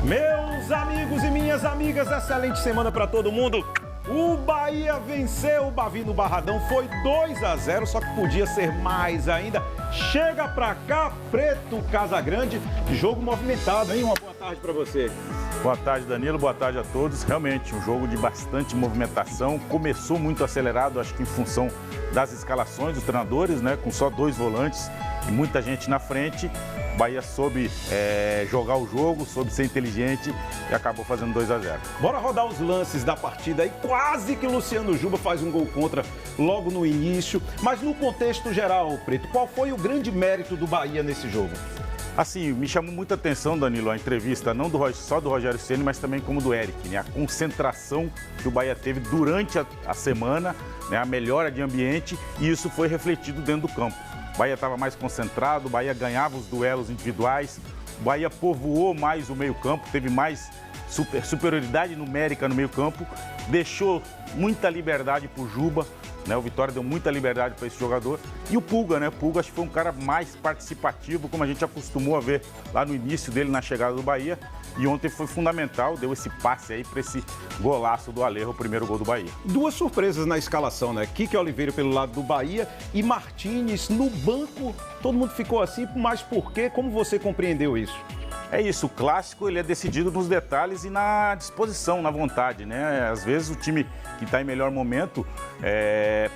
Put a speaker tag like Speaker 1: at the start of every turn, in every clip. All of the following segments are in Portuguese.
Speaker 1: Meus amigos e minhas amigas, excelente semana para todo mundo. O Bahia venceu o Bavi no Barradão, foi 2-0, só que podia ser mais ainda. Chega pra cá, Preto Casagrande, jogo movimentado, hein? Uma boa tarde para você.
Speaker 2: Boa tarde, Danilo, boa tarde a todos. Realmente, um jogo de bastante movimentação. Começou muito acelerado, acho que em função das escalações dos treinadores, né? Com só 2 volantes e muita gente na frente. O Bahia soube jogar o jogo, soube ser inteligente e acabou fazendo 2-0.
Speaker 1: Bora rodar os lances da partida aí. Quase que Luciano Juba faz um gol contra logo no início. Mas no contexto geral, Preto, qual foi o grande mérito do Bahia nesse jogo?
Speaker 2: Assim, me chamou muita atenção, Danilo, a entrevista não só do Rogério Ceni, mas também como do Eric, né? A concentração que o Bahia teve durante a semana, né? A melhora de ambiente, e isso foi refletido dentro do campo. O Bahia estava mais concentrado, o Bahia ganhava os duelos individuais, o Bahia povoou mais o meio-campo, teve mais superioridade numérica no meio-campo, deixou muita liberdade para o Juba, né? O Vitória deu muita liberdade para esse jogador. E o Pulga, né? O Pulga acho que foi um cara mais participativo, como a gente acostumou a ver lá no início dele na chegada do Bahia. E ontem foi fundamental, deu esse passe aí para esse golaço do Alejo, o primeiro gol do Bahia. 2 surpresas na escalação, né? Kike Oliveira pelo lado do Bahia e Martínez no banco. Todo mundo ficou assim, mas por quê? Como você compreendeu isso? É isso, o clássico ele é decidido nos detalhes e na disposição, na vontade, né? Às vezes o time que está em melhor momento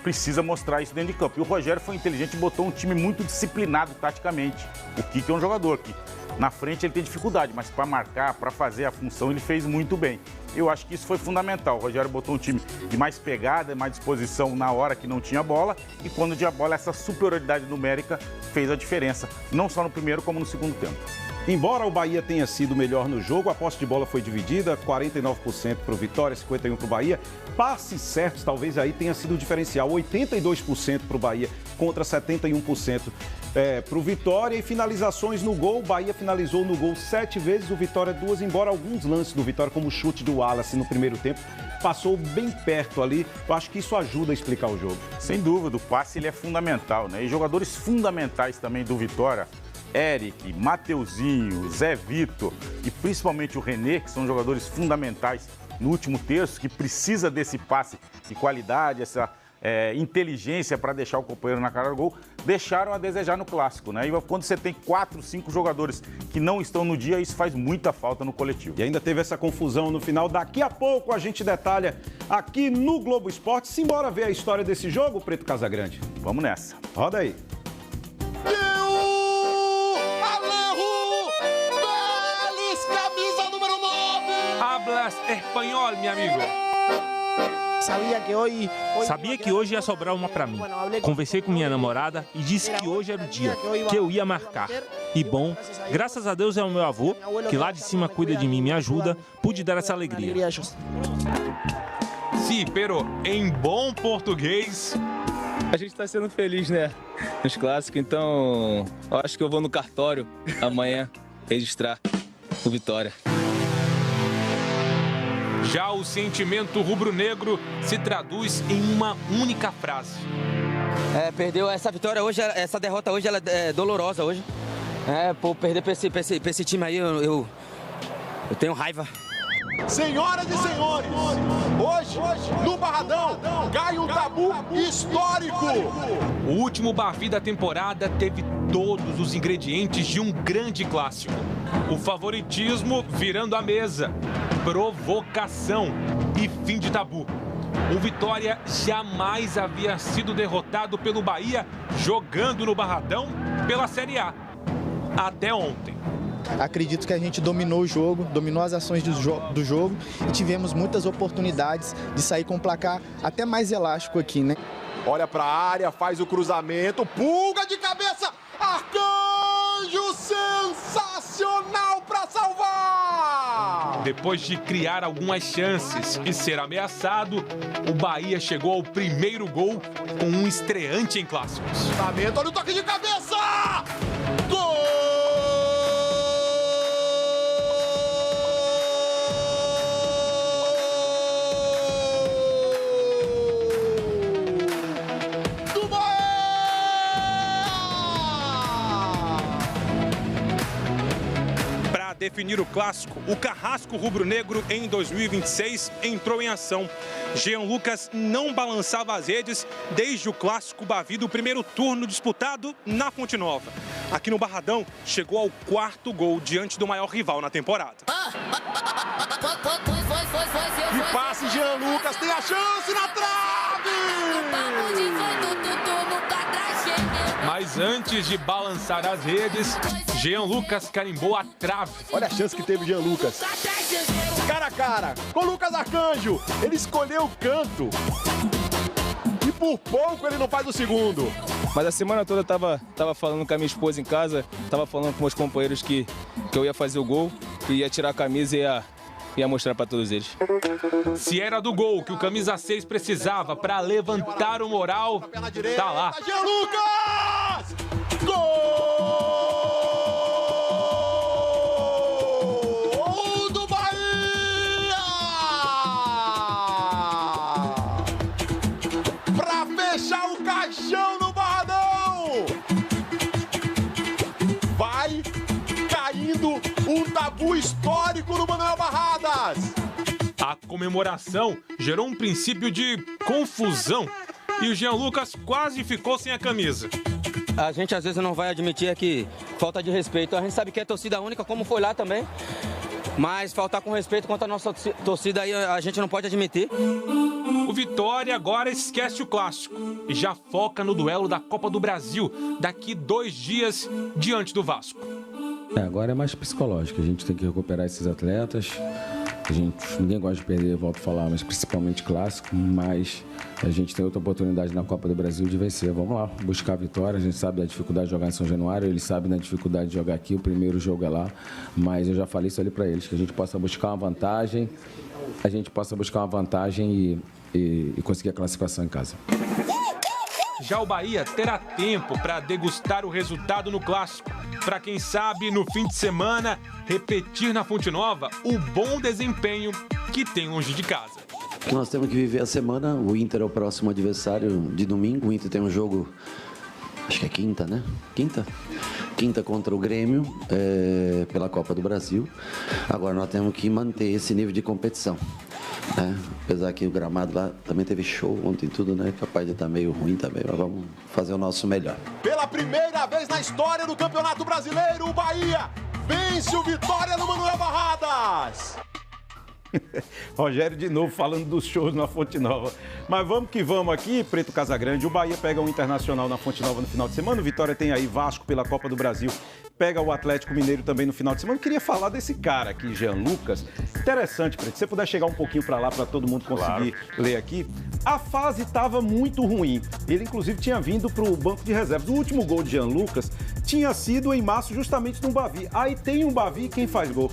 Speaker 2: precisa mostrar isso dentro de campo. E o Rogério foi inteligente e botou um time muito disciplinado taticamente. O Kike é um jogador que na frente ele tem dificuldade, mas para marcar, para fazer a função, ele fez muito bem. Eu acho que isso foi fundamental. O Rogério botou um time de mais pegada, mais disposição na hora que não tinha bola. E quando tinha bola, essa superioridade numérica fez a diferença, não só no primeiro como no segundo tempo. Embora o Bahia tenha sido melhor no jogo, a posse de bola foi dividida, 49% para o Vitória, 51% para o Bahia. Passes certos, talvez aí tenha sido o diferencial, 82% para o Bahia contra 71% para o Vitória. E finalizações no gol, o Bahia finalizou no gol 7 vezes, o Vitória 2, embora alguns lances do Vitória, como o chute do Wallace no primeiro tempo, passou bem perto ali. Eu acho que isso ajuda a explicar o jogo. Sem dúvida, o passe ele é fundamental, né? E jogadores fundamentais também do Vitória, Eric, Mateuzinho, Zé Vitor e principalmente o René, que são jogadores fundamentais no último terço, que precisa desse passe de qualidade, essa inteligência para deixar o companheiro na cara do gol, deixaram a desejar no clássico, né? E quando você tem 4, 5 jogadores que não estão no dia, isso faz muita falta no coletivo. E ainda teve essa confusão no final. Daqui a pouco a gente detalha aqui no Globo Esporte. Simbora ver a história desse jogo, Preto Casagrande. Vamos nessa. Roda aí.
Speaker 3: Hablas espanhol, meu amigo. Sabia que hoje ia sobrar uma pra mim. Conversei com minha namorada e disse que hoje era o dia, que eu ia marcar. E bom, graças a Deus é o meu avô, que lá de cima cuida de mim e me ajuda, pude dar essa alegria.
Speaker 4: Sim, pero em bom português...
Speaker 5: A gente tá sendo feliz, né? Nos clássicos, então eu acho que eu vou no cartório amanhã registrar o Vitória.
Speaker 4: Já o sentimento rubro-negro se traduz em uma única frase.
Speaker 6: Perdeu essa vitória hoje, essa derrota hoje, ela é dolorosa hoje. Por perder pra esse time aí, eu tenho raiva.
Speaker 7: Senhoras e senhores, hoje no Barradão cai um tabu histórico.
Speaker 4: O último Bavi da temporada teve todos os ingredientes de um grande clássico. O favoritismo virando a mesa, provocação e fim de tabu. O Vitória jamais havia sido derrotado pelo Bahia jogando no Barradão pela Série A. Até ontem.
Speaker 8: Acredito que a gente dominou o jogo, dominou as ações do jogo e tivemos muitas oportunidades de sair com um placar até mais elástico aqui, né?
Speaker 7: Olha para a área, faz o cruzamento, Pulga de cabeça, Arcanjo sensacional para salvar!
Speaker 4: Depois de criar algumas chances e ser ameaçado, o Bahia chegou ao primeiro gol com um estreante em clássicos.
Speaker 7: Olha o toque de cabeça! Gol!
Speaker 4: definir o clássico, o carrasco rubro-negro em 2026 entrou em ação. Jean Lucas não balançava as redes desde o clássico Bavi do primeiro turno disputado na Fonte Nova. Aqui no Barradão, chegou ao 4º gol diante do maior rival na temporada.
Speaker 7: Que passe, Jean Lucas, tem a chance na trave!
Speaker 4: Mas antes de balançar as redes, Jean Lucas carimbou a trave.
Speaker 7: Olha a chance que teve Jean Lucas. Cara a cara com Lucas Arcanjo. Ele escolheu o canto. E por pouco ele não faz o segundo.
Speaker 5: Mas a semana toda eu tava falando com a minha esposa em casa, tava falando com meus companheiros que eu ia fazer o gol, que ia tirar a camisa e ia mostrar para todos eles.
Speaker 4: Se era do gol que o camisa 6 precisava para levantar o moral, tá lá.
Speaker 7: Jean Lucas! Gol! Do Bahia! Pra fechar o caixão no Barradão! Vai caindo um tabu histórico no Manuel Barradas!
Speaker 4: A comemoração gerou um princípio de confusão e o Jean Lucas quase ficou sem a camisa.
Speaker 6: A gente às vezes não vai admitir que falta de respeito. A gente sabe que é torcida única, como foi lá também. Mas faltar com respeito contra a nossa torcida aí a gente não pode admitir.
Speaker 4: O Vitória agora esquece o clássico e já foca no duelo da Copa do Brasil daqui 2 dias diante do Vasco.
Speaker 9: Agora é mais psicológico, a gente tem que recuperar esses atletas. Ninguém gosta de perder, volto a falar, mas principalmente clássico, mas a gente tem outra oportunidade na Copa do Brasil de vencer. Vamos lá, buscar a vitória, a gente sabe da dificuldade de jogar em São Januário, eles sabem da dificuldade de jogar aqui, o primeiro jogo é lá, mas eu já falei isso ali para eles, que a gente possa buscar uma vantagem, e conseguir a classificação em casa.
Speaker 4: Já o Bahia terá tempo para degustar o resultado no clássico, para quem sabe no fim de semana repetir na Fonte Nova o bom desempenho que tem longe de casa.
Speaker 10: Nós temos que viver a semana, o Inter é o próximo adversário de domingo, o Inter tem um jogo, acho que é quinta, né? Quinta contra o Grêmio, pela Copa do Brasil. Agora nós temos que manter esse nível de competição. Apesar que o gramado lá também teve show ontem tudo, né? Capaz de estar meio ruim também, mas vamos fazer o nosso melhor.
Speaker 7: Pela primeira vez na história do Campeonato Brasileiro, o Bahia vence o Vitória no Manuel Barradas.
Speaker 1: Rogério de novo falando dos shows na Fonte Nova. Mas vamos que vamos aqui, Preto Casagrande. O Bahia pega o Internacional na Fonte Nova no final de semana. O Vitória tem aí Vasco pela Copa do Brasil. Pega o Atlético Mineiro também no final de semana. Eu queria falar desse cara aqui, Jean Lucas. Interessante, Preto. Se você puder chegar um pouquinho para lá, para todo mundo conseguir ler aqui. A fase estava muito ruim. Ele, inclusive, tinha vindo para o banco de reservas. O último gol de Jean Lucas tinha sido em março, justamente no Bavi. Aí tem um Bavi, quem faz gol?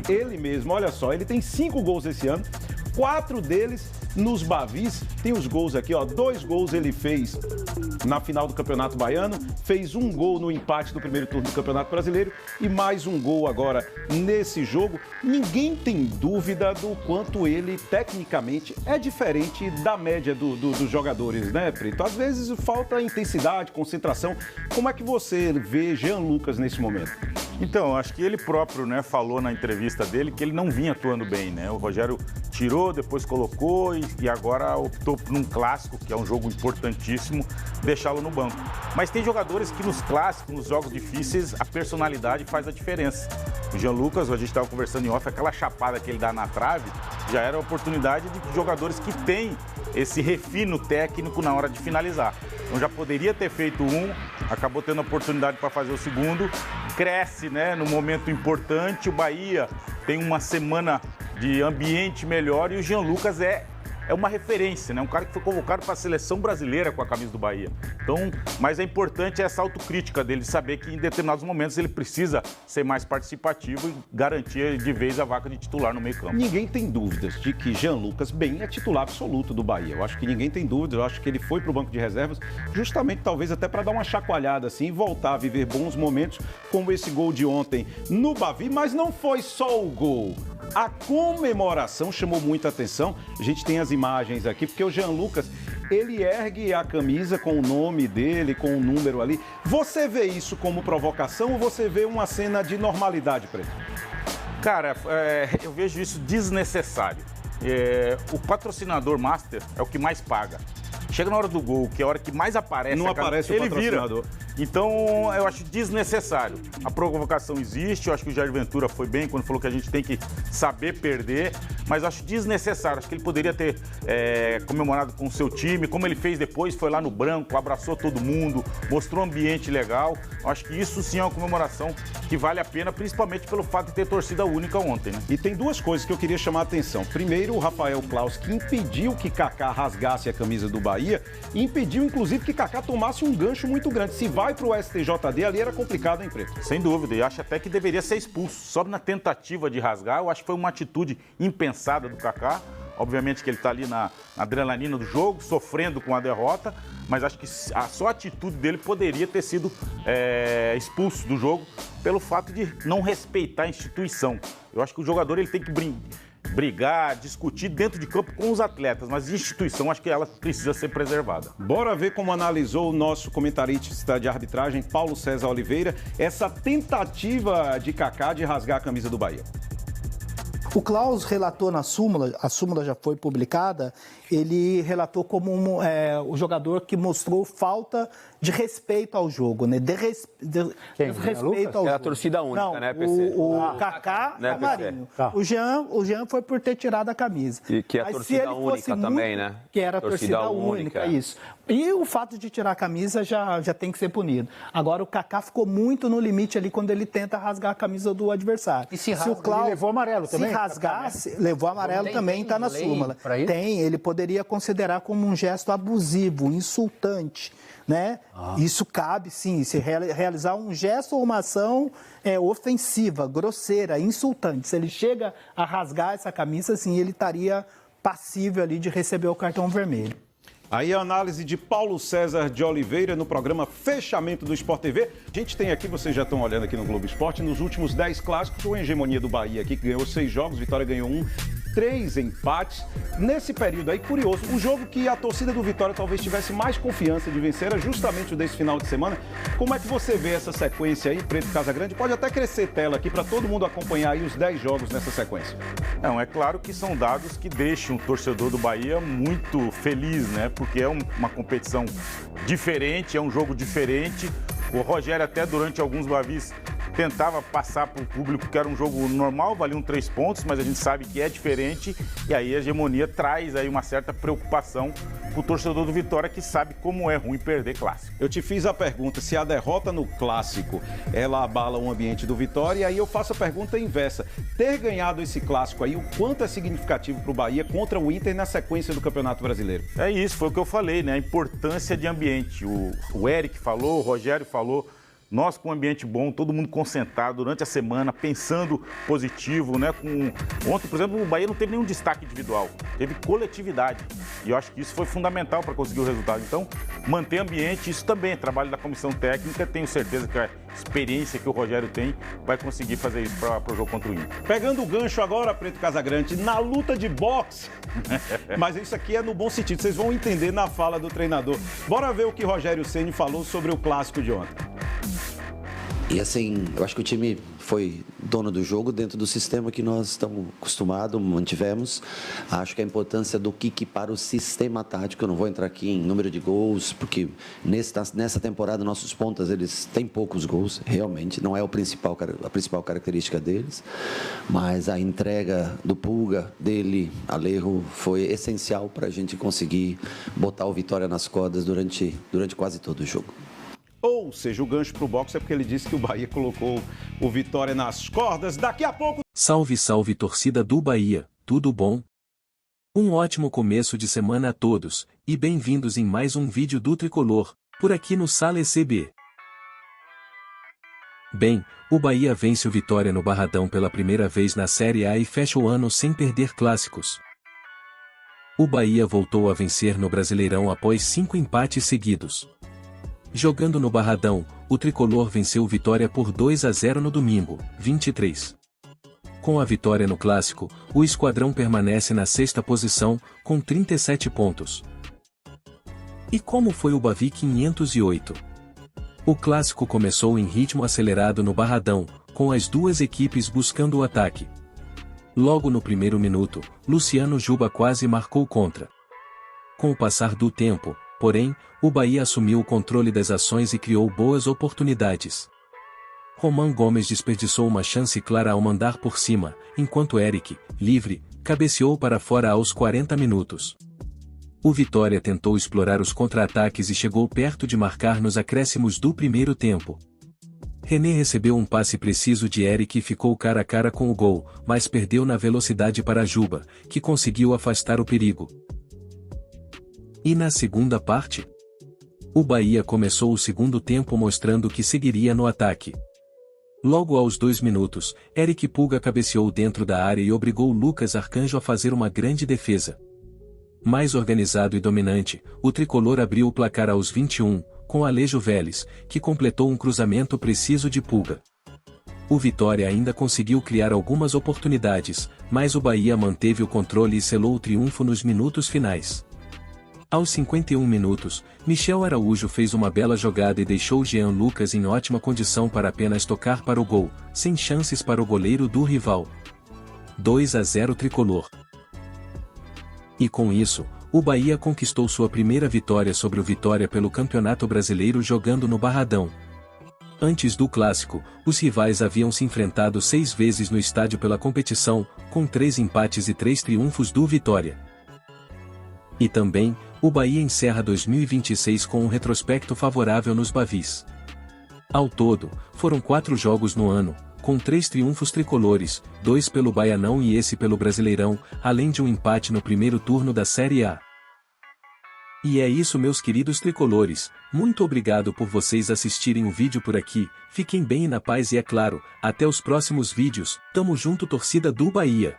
Speaker 1: Ele mesmo, olha só, ele tem 5 gols esse ano, 4 deles nos Bavis. Tem os gols aqui, ó, 2 gols ele fez na final do Campeonato Baiano, fez 1 gol no empate do primeiro turno do Campeonato Brasileiro e mais 1 gol agora nesse jogo. Ninguém tem dúvida do quanto ele, tecnicamente, é diferente da média dos jogadores, né, Preto? Às vezes falta intensidade, concentração. Como é que você vê Jean Lucas nesse momento?
Speaker 2: Então, acho que ele próprio, né, falou na entrevista dele que ele não vinha atuando bem, né? O Rogério tirou, depois colocou e agora optou por um clássico, que é um jogo importantíssimo, deixá-lo no banco. Mas tem jogadores que nos clássicos, nos jogos difíceis, a personalidade faz a diferença. O Jean Lucas, a gente estava conversando em off, aquela chapada que ele dá na trave, já era a oportunidade de jogadores que têm esse refino técnico na hora de finalizar. Então já poderia ter feito um, acabou tendo a oportunidade para fazer o segundo, cresce, né, no momento importante. O Bahia tem uma semana de ambiente melhor e o Jean Lucas é uma referência, né? Um cara que foi convocado para a seleção brasileira com a camisa do Bahia. Então, mas é importante essa autocrítica dele, de saber que em determinados momentos ele precisa ser mais participativo e garantir de vez a vaca de titular no meio-campo.
Speaker 1: Ninguém tem dúvidas de que Jean Lucas bem é titular absoluto do Bahia. Eu acho que ninguém tem dúvida, eu acho que ele foi para o banco de reservas justamente talvez até para dar uma chacoalhada assim e voltar a viver bons momentos como esse gol de ontem no Bavi, mas não foi só o gol. A comemoração chamou muita atenção. A gente tem as imagens aqui, porque o Jean Lucas, ele ergue a camisa com o nome dele, com o número ali. Você vê isso como provocação ou você vê uma cena de normalidade, Preto?
Speaker 2: Cara, eu vejo isso desnecessário. O patrocinador master é o que mais paga. Chega na hora do gol, que é a hora que mais aparece,
Speaker 1: não aparece o patrocinador.
Speaker 2: Então, eu acho desnecessário. A provocação existe, eu acho que o Jair Ventura foi bem quando falou que a gente tem que saber perder, mas eu acho desnecessário. Acho que ele poderia ter comemorado com o seu time, como ele fez depois, foi lá no branco, abraçou todo mundo, mostrou um ambiente legal. Eu acho que isso sim é uma comemoração que vale a pena, principalmente pelo fato de ter torcida única ontem, né?
Speaker 1: E tem duas coisas que eu queria chamar a atenção. Primeiro, o Rafael Claus, que impediu que Kaká rasgasse a camisa do Bahia, e impediu, inclusive, que Kaká tomasse um gancho muito grande. Se vai pro STJD, ali era complicado, hein, Preto?
Speaker 2: Sem dúvida, e acho até que deveria ser expulso. Só na tentativa de rasgar, eu acho que foi uma atitude impensada do Kaká. Obviamente que ele está ali na adrenalina do jogo, sofrendo com a derrota, mas acho que só a atitude dele poderia ter sido expulso do jogo pelo fato de não respeitar a instituição. Eu acho que o jogador ele tem que brigar, discutir dentro de campo com os atletas, mas a instituição acho que ela precisa ser preservada.
Speaker 1: Bora ver como analisou o nosso comentarista de arbitragem, Paulo César Oliveira, essa tentativa de Kaká de rasgar a camisa do Bahia.
Speaker 11: O Claus relatou na súmula, a súmula já foi publicada, ele relatou como o jogador que mostrou falta de respeito ao jogo, né? Respeito ao jogo.
Speaker 12: É a torcida única,
Speaker 11: não,
Speaker 12: né, PC?
Speaker 11: O Kaká e o Marinho. Tá. O Jean foi por ter tirado a camisa.
Speaker 12: E que é a torcida única também, né?
Speaker 11: Que era a torcida única, isso. E o fato de tirar a camisa já tem que ser punido. Agora, o Kaká ficou muito no limite ali quando ele tenta rasgar a camisa do adversário.
Speaker 13: E se o Claus, ele levou amarelo também?
Speaker 11: Se rasgasse, levou amarelo também, está na súmula. Tem, ele poderia considerar como um gesto abusivo, insultante, né? Isso cabe, sim, se realizar um gesto ou uma ação ofensiva, grosseira, insultante. Se ele chega a rasgar essa camisa, sim, ele estaria passível ali de receber o cartão vermelho.
Speaker 1: Aí a análise de Paulo César de Oliveira no programa Fechamento do Sport TV. A gente tem aqui, vocês já estão olhando aqui no Globo Esporte, nos últimos 10 clássicos, uma hegemonia do Bahia aqui, que ganhou 6 jogos, Vitória ganhou 1, 3 empates. Nesse período aí, curioso, o jogo que a torcida do Vitória talvez tivesse mais confiança de vencer era justamente o desse final de semana. Como é que você vê essa sequência aí, Preto Casagrande? Pode até crescer tela aqui para todo mundo acompanhar aí os 10 jogos nessa sequência.
Speaker 2: Não, é claro que são dados que deixam o torcedor do Bahia muito feliz, né? Porque é uma competição diferente, é um jogo diferente. O Rogério até durante alguns Bavis tentava passar para o público que era um jogo normal, valiam 3 pontos, mas a gente sabe que é diferente e aí a hegemonia traz aí uma certa preocupação para o torcedor do Vitória que sabe como é ruim perder clássico.
Speaker 1: Eu te fiz a pergunta se a derrota no clássico ela abala o ambiente do Vitória e aí eu faço a pergunta inversa. Ter ganhado esse clássico aí, o quanto é significativo para o Bahia contra o Inter na sequência do Campeonato Brasileiro?
Speaker 2: É isso, foi o que eu falei, né? A importância de ambiente. O Eric falou, o Rogério falou. Nós com um ambiente bom, todo mundo concentrado durante a semana, pensando positivo, né? Ontem, por exemplo, o Bahia não teve nenhum destaque individual, teve coletividade. E eu acho que isso foi fundamental para conseguir o resultado. Então, manter ambiente, isso também é trabalho da comissão técnica. Tenho certeza que a experiência que o Rogério tem vai conseguir fazer isso para o jogo contra o Inter.
Speaker 1: Pegando o gancho agora, Preto Casagrande, na luta de boxe. Mas isso aqui é no bom sentido, vocês vão entender na fala do treinador. Bora ver o que Rogério Ceni falou sobre o clássico de ontem.
Speaker 10: E assim, eu acho que o time foi dono do jogo dentro do sistema que nós estamos acostumados, mantivemos. Acho que a importância do Kiki para o sistema tático, eu não vou entrar aqui em número de gols, porque nessa temporada nossos pontas, eles têm poucos gols, realmente, não é a principal característica deles, mas a entrega do Pulga, dele, Alejo, foi essencial para a gente conseguir botar o Vitória nas cordas durante quase todo o jogo.
Speaker 1: Ou seja, o gancho para o boxe é porque ele disse que o Bahia colocou o Vitória nas cordas. Daqui a pouco...
Speaker 14: Salve, salve, torcida do Bahia, tudo bom? Um ótimo começo de semana a todos, e bem-vindos em mais um vídeo do Tricolor, por aqui no Sala ECB. Bem, o Bahia vence o Vitória no Barradão pela primeira vez na Série A e fecha o ano sem perder clássicos. O Bahia voltou a vencer no Brasileirão após 5 empates seguidos. Jogando no Barradão, o Tricolor venceu o Vitória por 2-0 no domingo, 23. Com a vitória no Clássico, o esquadrão permanece na 6ª posição, com 37 pontos. E como foi o Bavi 508? O Clássico começou em ritmo acelerado no Barradão, com as duas equipes buscando o ataque. Logo no primeiro minuto, Luciano Juba quase marcou contra. Com o passar do tempo, porém, o Bahia assumiu o controle das ações e criou boas oportunidades. Roman Gomes desperdiçou uma chance clara ao mandar por cima, enquanto Eric, livre, cabeceou para fora aos 40 minutos. O Vitória tentou explorar os contra-ataques e chegou perto de marcar nos acréscimos do primeiro tempo. René recebeu um passe preciso de Eric e ficou cara a cara com o gol, mas perdeu na velocidade para Juba, que conseguiu afastar o perigo. E na segunda parte? O Bahia começou o segundo tempo mostrando que seguiria no ataque. Logo aos 2 minutos, Eric Pulga cabeceou dentro da área e obrigou Lucas Arcanjo a fazer uma grande defesa. Mais organizado e dominante, o tricolor abriu o placar aos 21, com Alejo Vélez, que completou um cruzamento preciso de Pulga. O Vitória ainda conseguiu criar algumas oportunidades, mas o Bahia manteve o controle e selou o triunfo nos minutos finais. Aos 51 minutos, Michel Araújo fez uma bela jogada e deixou Jean Lucas em ótima condição para apenas tocar para o gol, sem chances para o goleiro do rival. 2-0 tricolor. E com isso, o Bahia conquistou sua primeira vitória sobre o Vitória pelo Campeonato Brasileiro jogando no Barradão. Antes do Clássico, os rivais haviam se enfrentado 6 vezes no estádio pela competição, com 3 empates e 3 triunfos do Vitória. E também, o Bahia encerra 2026 com um retrospecto favorável nos Bavis. Ao todo, foram 4 jogos no ano, com 3 triunfos tricolores, 2 pelo Baianão e esse pelo Brasileirão, além de um empate no primeiro turno da Série A. E é isso, meus queridos tricolores, muito obrigado por vocês assistirem o vídeo por aqui, fiquem bem e na paz e é claro, até os próximos vídeos, tamo junto torcida do Bahia!